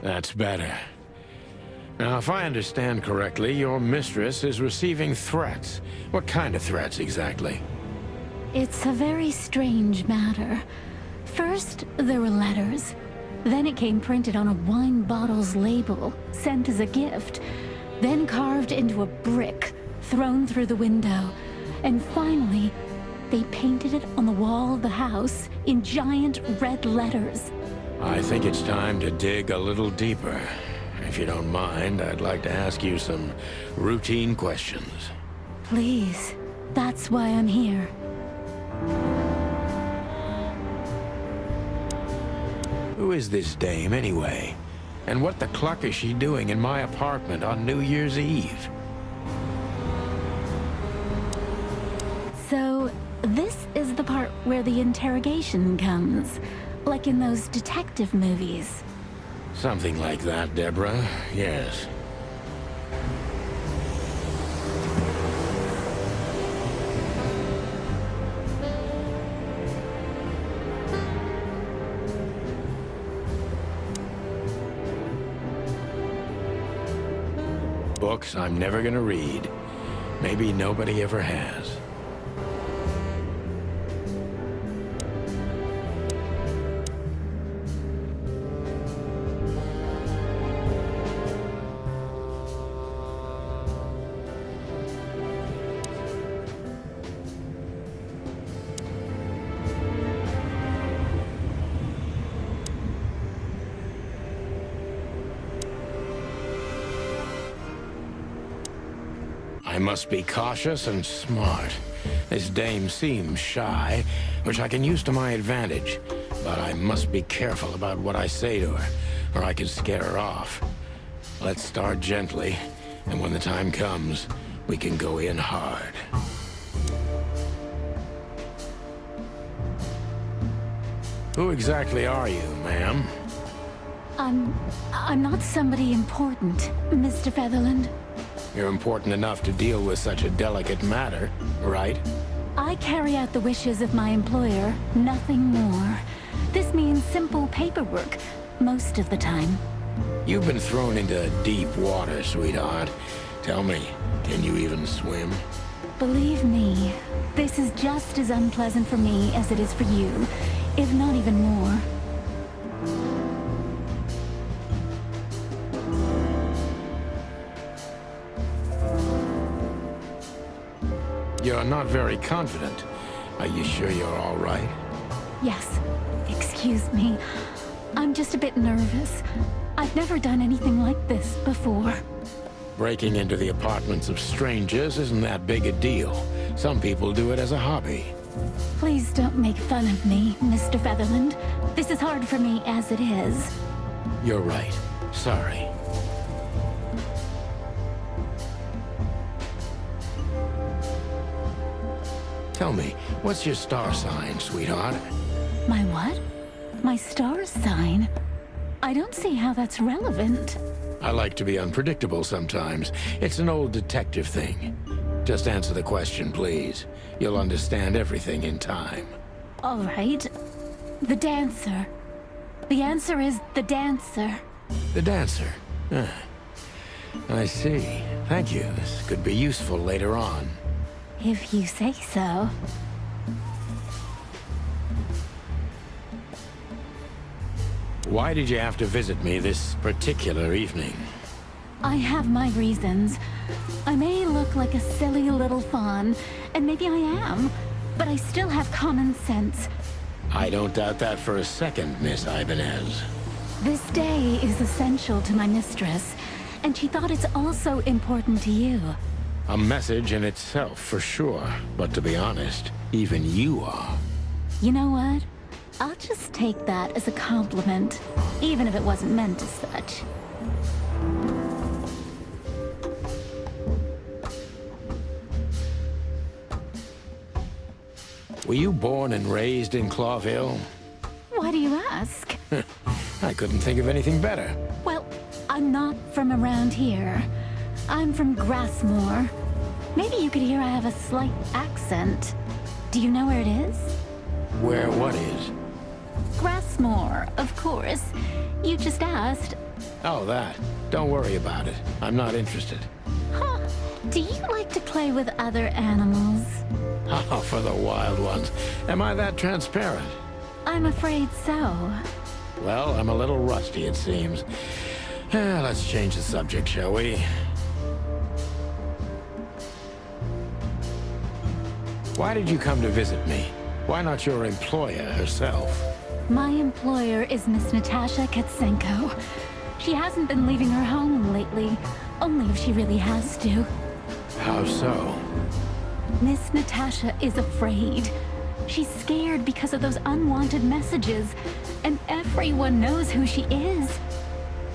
That's better. Now, if I understand correctly, your mistress is receiving threats. What kind of threats, exactly? It's a very strange matter. First, there were letters. Then it came printed on a wine bottle's label, sent as a gift. Then carved into a brick, thrown through the window. And finally, they painted it on the wall of the house in giant red letters. I think it's time to dig a little deeper. If you don't mind, I'd like to ask you some routine questions. Please, that's why I'm here. Who is this dame, anyway? And what the cluck is she doing in my apartment on New Year's Eve? So, this is the part where the interrogation comes. Like in those detective movies. Something like that, Deborah. Yes. Books I'm never gonna read. Maybe nobody ever has. I must be cautious and smart. This dame seems shy, which I can use to my advantage. But I must be careful about what I say to her, or I could scare her off. Let's start gently, and when the time comes, we can go in hard. Who exactly are you, ma'am? I'm not somebody important, Mr. Featherland. You're important enough to deal with such a delicate matter, right? I carry out the wishes of my employer, nothing more. This means simple paperwork, most of the time. You've been thrown into deep water, sweetheart. Tell me, can you even swim? Believe me, this is just as unpleasant for me as it is for you, if not even more. You're not very confident. Are you sure you're all right? Yes. Excuse me. I'm just a bit nervous. I've never done anything like this before. Breaking into the apartments of strangers isn't that big a deal. Some people do it as a hobby. Please don't make fun of me, Mr. Featherland. This is hard for me as it is. You're right. Sorry. Tell me, what's your star sign, sweetheart? My what? My star sign? I don't see how that's relevant. I like to be unpredictable sometimes. It's an old detective thing. Just answer the question, please. You'll understand everything in time. All right. The dancer. The answer is the dancer. The dancer? Ah, I see. Thank you. This could be useful later on. If you say so. Why did you have to visit me this particular evening? I have my reasons. I may look like a silly little fawn, and maybe I am, but I still have common sense. I don't doubt that for a second, Miss Ibanez. This day is essential to my mistress, and she thought it's also important to you. A message in itself, for sure. But to be honest, even you are. You know what? I'll just take that as a compliment, even if it wasn't meant as such. Were you born and raised in Clawville? Why do you ask? I couldn't think of anything better. Well, I'm not from around here. I'm from Grassmore. Maybe you could hear I have a slight accent. Do you know where it is? Where what is? Grassmore, of course. You just asked. Oh, that. Don't worry about it. I'm not interested. Huh. Do you like to play with other animals? Oh, for the wild ones. Am I that transparent? I'm afraid so. Well, I'm a little rusty, it seems. Let's change the subject, shall we? Why did you come to visit me? Why not your employer herself? My employer is Miss Natasha Katsenko. She hasn't been leaving her home lately, only if she really has to. How so? Miss Natasha is afraid. She's scared because of those unwanted messages, and everyone knows who she is.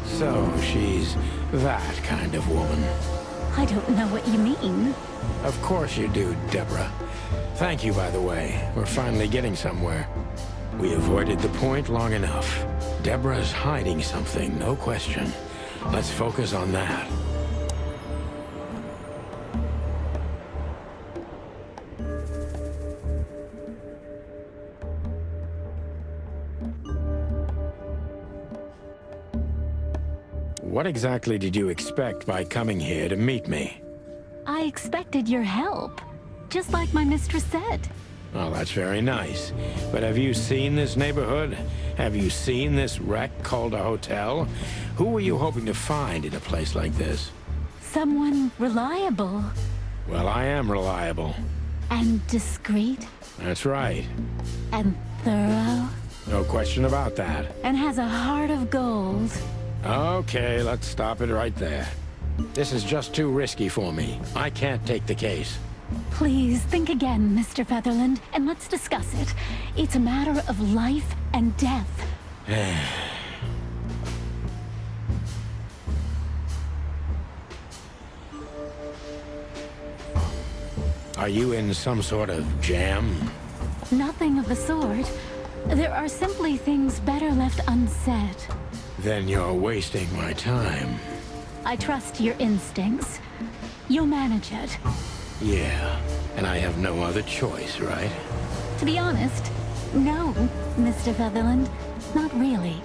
So, she's that kind of woman. I don't know what you mean. Of course you do, Deborah. Thank you, by the way. We're finally getting somewhere. We avoided the point long enough. Deborah's hiding something, no question. Let's focus on that. What exactly did you expect by coming here to meet me? I expected your help, just like my mistress said. Oh, that's very nice. But have you seen this neighborhood? Have you seen this wreck called a hotel? Who were you hoping to find in a place like this? Someone reliable. Well, I am reliable. And discreet. That's right. And thorough. No question about that. And has a heart of gold. Okay, let's stop it right there. This is just too risky for me. I can't take the case. Please, think again, Mr. Featherland, and let's discuss it. It's a matter of life and death. Are you in some sort of jam? Nothing of the sort. There are simply things better left unsaid. Then you're wasting my time. I trust your instincts. You'll manage it. Yeah, and I have no other choice, right? To be honest, no, Mr. Featherland. Not really.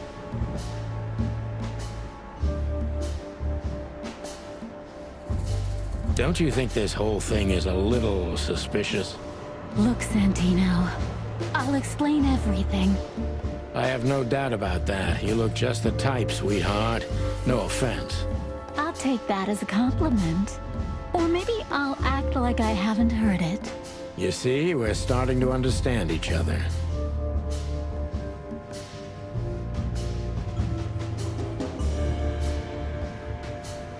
Don't you think this whole thing is a little suspicious? Look, Santino. I'll explain everything. I have no doubt about that. You look just the type, sweetheart. No offense. I'll take that as a compliment. Or maybe I'll act like I haven't heard it. You see, we're starting to understand each other.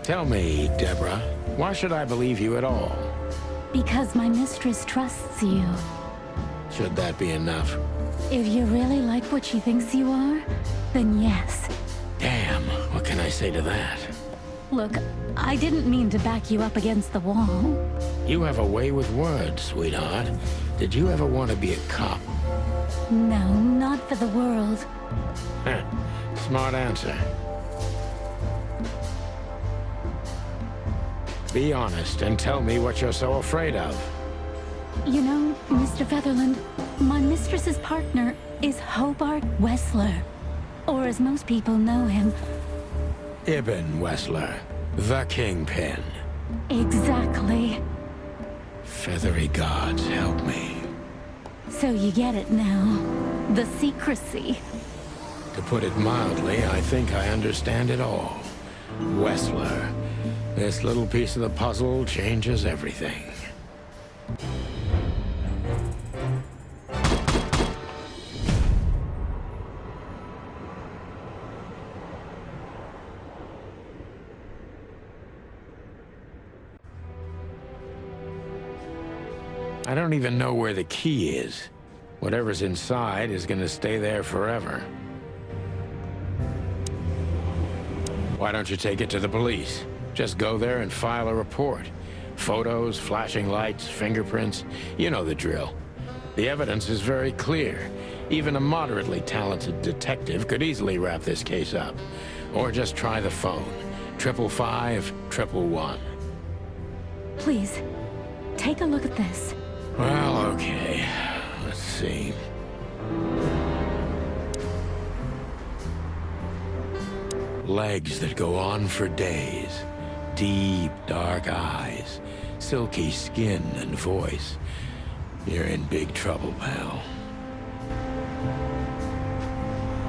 Tell me, Deborah, why should I believe you at all? Because my mistress trusts you. Should that be enough? If you really like what she thinks you are, then yes. Damn, what can I say to that? Look, I didn't mean to back you up against the wall. You have a way with words, sweetheart. Did you ever want to be a cop? No, not for the world. Heh, smart answer. Be honest and tell me what you're so afraid of. You know, Mr. Featherland, my mistress's partner is Hobart Wessler. Or as most people know him... Ibn Wessler, the Kingpin. Exactly. Feathery gods, help me. So you get it now. The secrecy. To put it mildly, I think I understand it all. Wessler. This little piece of the puzzle changes everything. I don't even know where the key is. Whatever's inside is gonna stay there forever. Why don't you take it to the police? Just go there and file a report. Photos, flashing lights, fingerprints, you know the drill. The evidence is very clear. Even a moderately talented detective could easily wrap this case up. Or just try the phone. 555-111. Please, take a look at this. Well, okay. Let's see. Legs that go on for days. Deep, dark eyes. Silky skin and voice. You're in big trouble, pal.